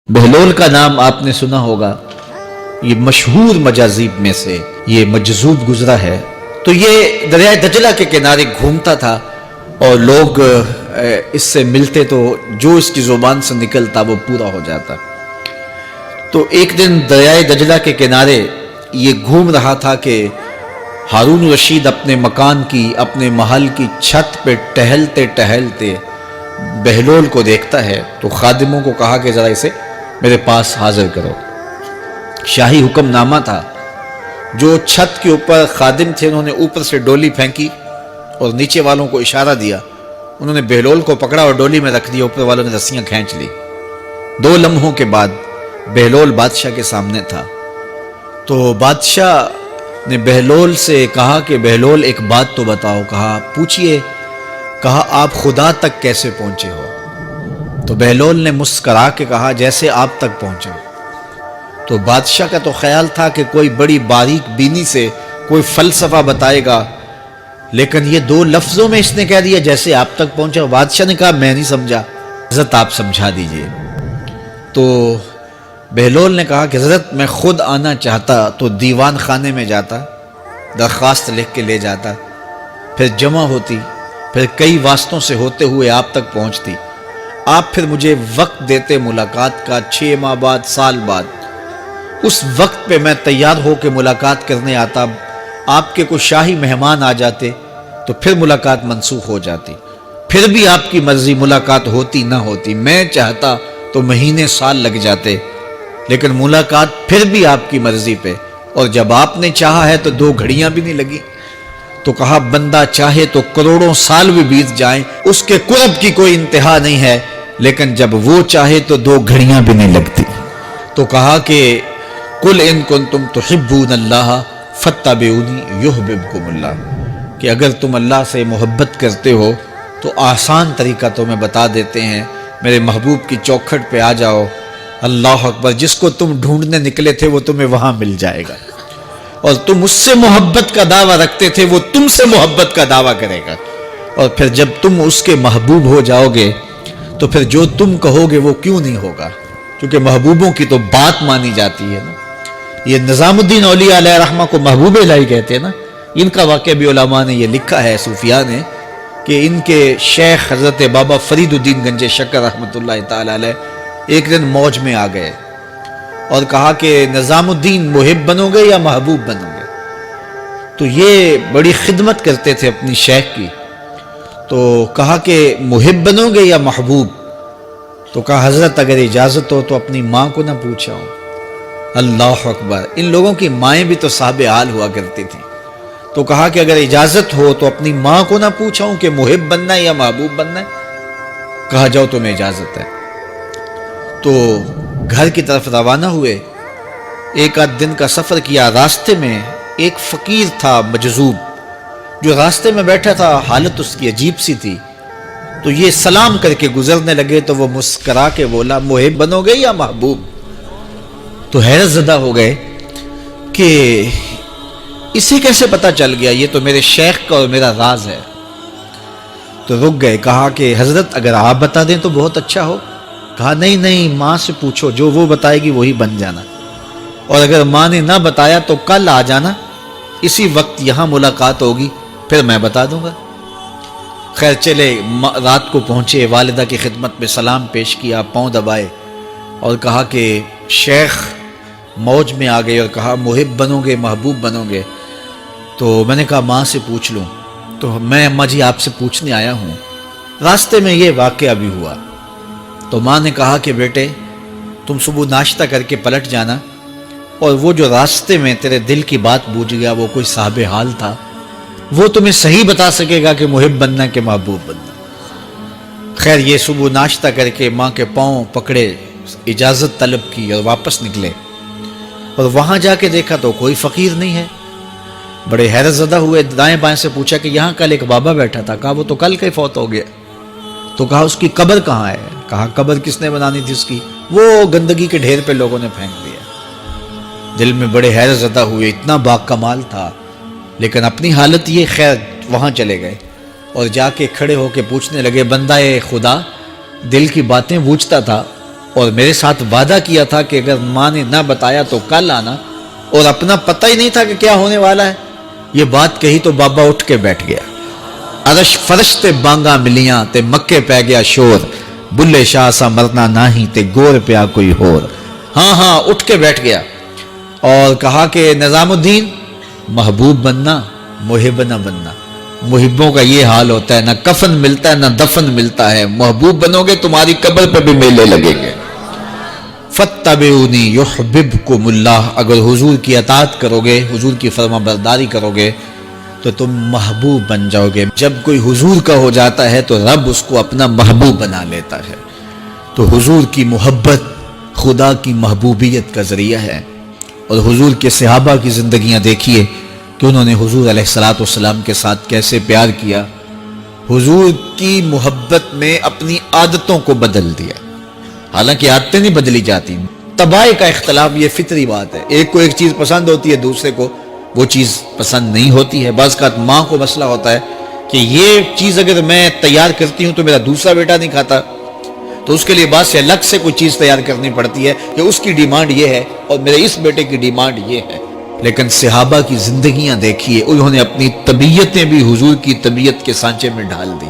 بہلول کا نام آپ نے سنا ہوگا، یہ مشہور مجاذیب میں سے یہ مجذوب گزرا ہے۔ تو یہ دریائے دجلہ کے کنارے گھومتا تھا اور لوگ اس سے ملتے تو جو اس کی زبان سے نکلتا وہ پورا ہو جاتا۔ تو ایک دن دریائے دجلہ کے کنارے یہ گھوم رہا تھا کہ ہارون رشید اپنے مکان کی، اپنے محل کی چھت پہ ٹہلتے ٹہلتے بہلول کو دیکھتا ہے، تو خادموں کو کہا کہ ذرا اسے میرے پاس حاضر کرو۔ شاہی حکم نامہ تھا، جو چھت کے اوپر خادم تھے انہوں نے اوپر سے ڈولی پھینکی اور نیچے والوں کو اشارہ دیا، انہوں نے بہلول کو پکڑا اور ڈولی میں رکھ دیا، اوپر والوں نے رسیاں کھینچ لی۔ 2 لمحوں کے بعد بہلول بادشاہ کے سامنے تھا۔ تو بادشاہ نے بہلول سے کہا کہ بہلول ایک بات تو بتاؤ، کہا پوچھئے، کہا آپ خدا تک کیسے پہنچے ہو؟ تو بہلول نے مسکرا کے کہا جیسے آپ تک پہنچا۔ تو بادشاہ کا تو خیال تھا کہ کوئی بڑی باریک بینی سے کوئی فلسفہ بتائے گا، لیکن یہ 2 لفظوں میں اس نے کہہ دیا جیسے آپ تک پہنچا۔ بادشاہ نے کہا میں نہیں سمجھا، حضرت آپ سمجھا دیجئے۔ تو بہلول نے کہا کہ حضرت میں خود آنا چاہتا تو دیوان خانے میں جاتا، درخواست لکھ کے لے جاتا، پھر جمع ہوتی، پھر کئی واسطوں سے ہوتے ہوئے آپ تک پہنچتی، آپ پھر مجھے وقت دیتے ملاقات کا، 6 ماہ بعد، سال بعد، اس وقت پہ میں تیار ہو کے ملاقات کرنے آتا، آپ کے کوئی شاہی مہمان آ جاتے تو پھر ملاقات منسوخ ہو جاتی، پھر بھی آپ کی مرضی ملاقات ہوتی نہ ہوتی، میں چاہتا تو مہینے سال لگ جاتے، لیکن ملاقات پھر بھی آپ کی مرضی پہ، اور جب آپ نے چاہا ہے تو 2 گھڑیاں بھی نہیں لگی۔ تو کہا بندہ چاہے تو کروڑوں سال بھی بیت جائیں، اس کے قرب کی کوئی انتہا نہیں ہے، لیکن جب وہ چاہے تو 2 گھڑیاں بھی نہیں لگتی۔ تو کہا کہ قل ان کنتم تحبون اللہ فاتبعونی یحببکم اللہ، کہ اگر تم اللہ سے محبت کرتے ہو تو آسان طریقہ تمہیں بتا دیتے ہیں، میرے محبوب کی چوکھٹ پہ آ جاؤ، اللہ اکبر، جس کو تم ڈھونڈنے نکلے تھے وہ تمہیں وہاں مل جائے گا، اور تم اس سے محبت کا دعویٰ رکھتے تھے وہ تم سے محبت کا دعویٰ کرے گا، اور پھر جب تم اس کے محبوب ہو جاؤ گے تو پھر جو تم کہو گے وہ کیوں نہیں ہوگا، کیونکہ محبوبوں کی تو بات مانی جاتی ہے نا۔ یہ نظام الدین اولیاء علیہ رحمہ کو محبوب الہی کہتے ہیں نا، ان کا واقعہ بھی علماء نے یہ لکھا ہے، صوفیاء نے، کہ ان کے شیخ حضرت بابا فرید الدین گنج شکر رحمۃ اللہ تعالی علیہ ایک دن موج میں آ گئے اور کہا کہ نظام الدین محب بنو گے یا محبوب بنو گے؟ تو یہ بڑی خدمت کرتے تھے اپنی شیخ کی، تو کہا کہ محب بنو گے یا محبوب؟ تو کہا حضرت اگر اجازت ہو تو اپنی ماں کو نہ پوچھا ہوں۔ اللہ اکبر، ان لوگوں کی مائیں بھی تو صاحب حال ہوا کرتی تھیں۔ تو کہا کہ اگر اجازت ہو تو اپنی ماں کو نہ پوچھا ہوں کہ محب بننا ہے یا محبوب بننا ہے؟ کہا جاؤ تمہیں اجازت ہے۔ تو گھر کی طرف روانہ ہوئے، 1 دن کا سفر کیا، راستے میں ایک فقیر تھا مجذوب جو راستے میں بیٹھا تھا، حالت اس کی عجیب سی تھی، تو یہ سلام کر کے گزرنے لگے تو وہ مسکرا کے بولا محب بنو گے یا محبوب؟ تو حیرت زدہ ہو گئے کہ اسے کیسے پتا چل گیا، یہ تو میرے شیخ کا اور میرا راز ہے۔ تو رک گئے، کہا کہ حضرت اگر آپ بتا دیں تو بہت اچھا ہو۔ کہا نہیں نہیں، ماں سے پوچھو، جو وہ بتائے گی وہی بن جانا، اور اگر ماں نے نہ بتایا تو کل آ جانا، اسی وقت یہاں ملاقات ہوگی، پھر میں بتا دوں گا۔ خیر چلے، رات کو پہنچے، والدہ کی خدمت میں سلام پیش کیا، پاؤں دبائے اور کہا کہ شیخ موج میں آ گئے اور کہا محب بنو گے محبوب بنو گے؟ تو میں نے کہا ماں سے پوچھ لوں، تو میں اماں جی آپ سے پوچھنے آیا ہوں، راستے میں یہ واقعہ بھی ہوا۔ تو ماں نے کہا کہ بیٹے تم صبح ناشتہ کر کے پلٹ جانا، اور وہ جو راستے میں تیرے دل کی بات بوجھ گیا وہ کوئی صاحب حال تھا، وہ تمہیں صحیح بتا سکے گا کہ محب بننا کہ محبوب بننا۔ خیر یہ صبح ناشتہ کر کے ماں کے پاؤں پکڑے، اجازت طلب کی اور واپس نکلے، اور وہاں جا کے دیکھا تو کوئی فقیر نہیں ہے۔ بڑے حیرت زدہ ہوئے، دائیں بائیں سے پوچھا کہ یہاں کل ایک بابا بیٹھا تھا، کہا وہ تو کل کا ہی فوت ہو گیا۔ تو کہا اس کی قبر کہاں ہے؟ کہا قبر کس نے بنانی تھی اس کی؟ وہ گندگی کے ڈھیر پہ لوگوں نے پھینک دیا۔ دل میں بڑے حیرت زدہ ہوئے، اتنا با کمال تھا، لیکن اپنی حالت یہ، خیر وہاں چلے گئے اور جا کے کھڑے ہو کے پوچھنے لگے بندہ خدا دل کی باتیں بوجھتا تھا، اور میرے ساتھ وعدہ کیا تھا کہ اگر ماں نے نہ بتایا تو کل آنا، اور اپنا پتہ ہی نہیں تھا کہ کیا ہونے والا ہے۔ یہ بات کہی تو بابا اٹھ کے بیٹھ گیا۔ عرش فرش تے بانگا ملیاں تے مکے پہ گیا شور، بلے شاہ سا مرنا ناہی تے گور پیا کوئی ہور۔ ہاں اٹھ کے بیٹھ گیا اور کہا کہ نظام الدین، محبوب بننا، محب نہ بننا۔ محبوں کا یہ حال ہوتا ہے، نہ کفن ملتا ہے نہ دفن ملتا ہے۔ محبوب بنو گے تمہاری قبر پہ بھی میلے لگیں گے۔ فَاتَّبِعُونِي يُحْبِبْكُمُ اللَّهُ، اگر حضور کی اطاعت کرو گے، حضور کی فرما برداری کرو گے تو تم محبوب بن جاؤ گے۔ جب کوئی حضور کا ہو جاتا ہے تو رب اس کو اپنا محبوب بنا لیتا ہے۔ تو حضور کی محبت خدا کی محبوبیت کا ذریعہ ہے۔ اور حضور کے صحابہ کی زندگیاں دیکھیے کہ انہوں نے حضور علیہ السلام کے ساتھ کیسے پیار کیا، حضور کی محبت میں اپنی عادتوں کو بدل دیا۔ حالانکہ عادتیں نہیں بدلی جاتی، طباع کا اختلاف یہ فطری بات ہے۔ ایک کو ایک چیز پسند ہوتی ہے، دوسرے کو وہ چیز پسند نہیں ہوتی ہے۔ بعض اوقات ماں کو مسئلہ ہوتا ہے کہ یہ چیز اگر میں تیار کرتی ہوں تو میرا دوسرا بیٹا نہیں کھاتا، تو اس کے لیے بعض سے الگ سے کوئی چیز تیار کرنی پڑتی ہے کہ اس کی ڈیمانڈ یہ ہے اور میرے اس بیٹے کی ڈیمانڈ یہ ہے۔ لیکن صحابہ کی زندگیاں دیکھیے، انہوں نے اپنی طبیعتیں بھی حضور کی طبیعت کے سانچے میں ڈھال دی۔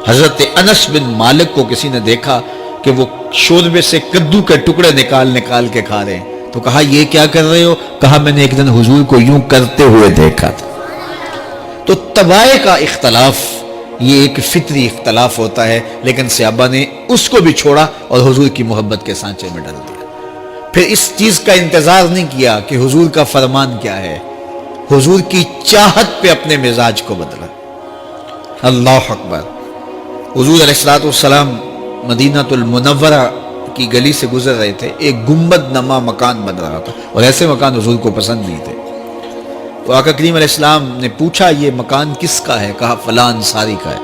حضرت انس بن مالک کو کسی نے دیکھا کہ وہ شوربے سے کدو کے ٹکڑے نکال کے کھا رہے ہیں، تو کہا یہ کیا کر رہے ہو؟ کہا میں نے ایک دن حضور کو یوں کرتے ہوئے دیکھا تھا۔ تو طباع کا اختلاف یہ ایک فطری اختلاف ہوتا ہے، لیکن صحابہ نے اس کو بھی چھوڑا اور حضور کی محبت کے سانچے میں ڈال دیا۔ پھر اس چیز کا انتظار نہیں کیا کہ حضور کا فرمان کیا ہے، حضور کی چاہت پہ اپنے مزاج کو بدلا۔ اللہ اکبر۔ حضور علیہ السلام مدینہ المنورہ کی گلی سے گزر رہے تھے، ایک گنبد نما مکان بن رہا تھا، اور ایسے مکان حضور کو پسند نہیں تھے۔ تو آقا کریم علیہ السلام نے پوچھا یہ مکان کس کا ہے؟ کہا فلاں انصاری کا ہے۔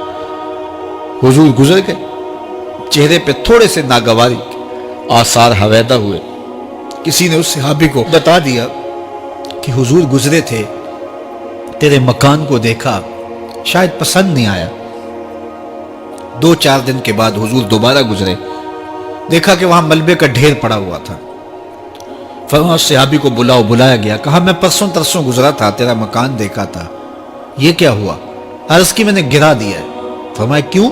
حضور گزر گئے، چہرے پہ تھوڑے سے ناگواری آثار حویدہ ہوئے۔ کسی نے اس صحابی کو بتا دیا کہ حضور گزرے تھے، تیرے مکان کو دیکھا، شاید پسند نہیں آیا۔ 2-4 دن کے بعد حضور دوبارہ گزرے، دیکھا کہ وہاں ملبے کا ڈھیر پڑا ہوا تھا۔ فرمایا صحابی کو بلایا گیا، کہا میں پرسوں ترسوں گزرا تھا، تیرا مکان دیکھا تھا، یہ کیا ہوا؟ عرض کی میں نے گرا دیا ہے۔ فرمایا کیوں؟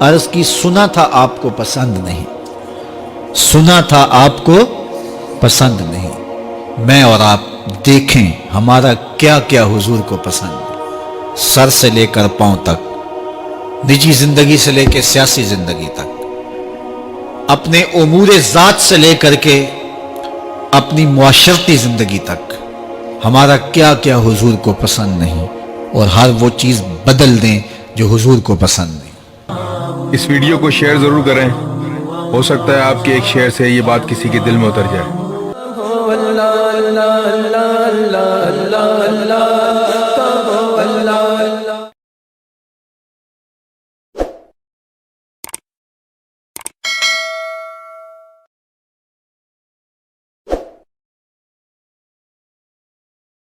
عرض کی سنا تھا آپ کو پسند نہیں، سنا تھا آپ کو پسند نہیں۔ میں اور آپ دیکھیں ہمارا کیا کیا حضور کو پسند ہے، سر سے لے کر پاؤں تک، نجی زندگی سے لے کے سیاسی زندگی تک، اپنے امور ذات سے لے کر کے اپنی معاشرتی زندگی تک، ہمارا کیا کیا حضور کو پسند نہیں، اور ہر وہ چیز بدل دیں جو حضور کو پسند نہیں۔ اس ویڈیو کو شیئر ضرور کریں، ہو سکتا ہے آپ کے ایک شیئر سے یہ بات کسی کے دل میں اتر جائے۔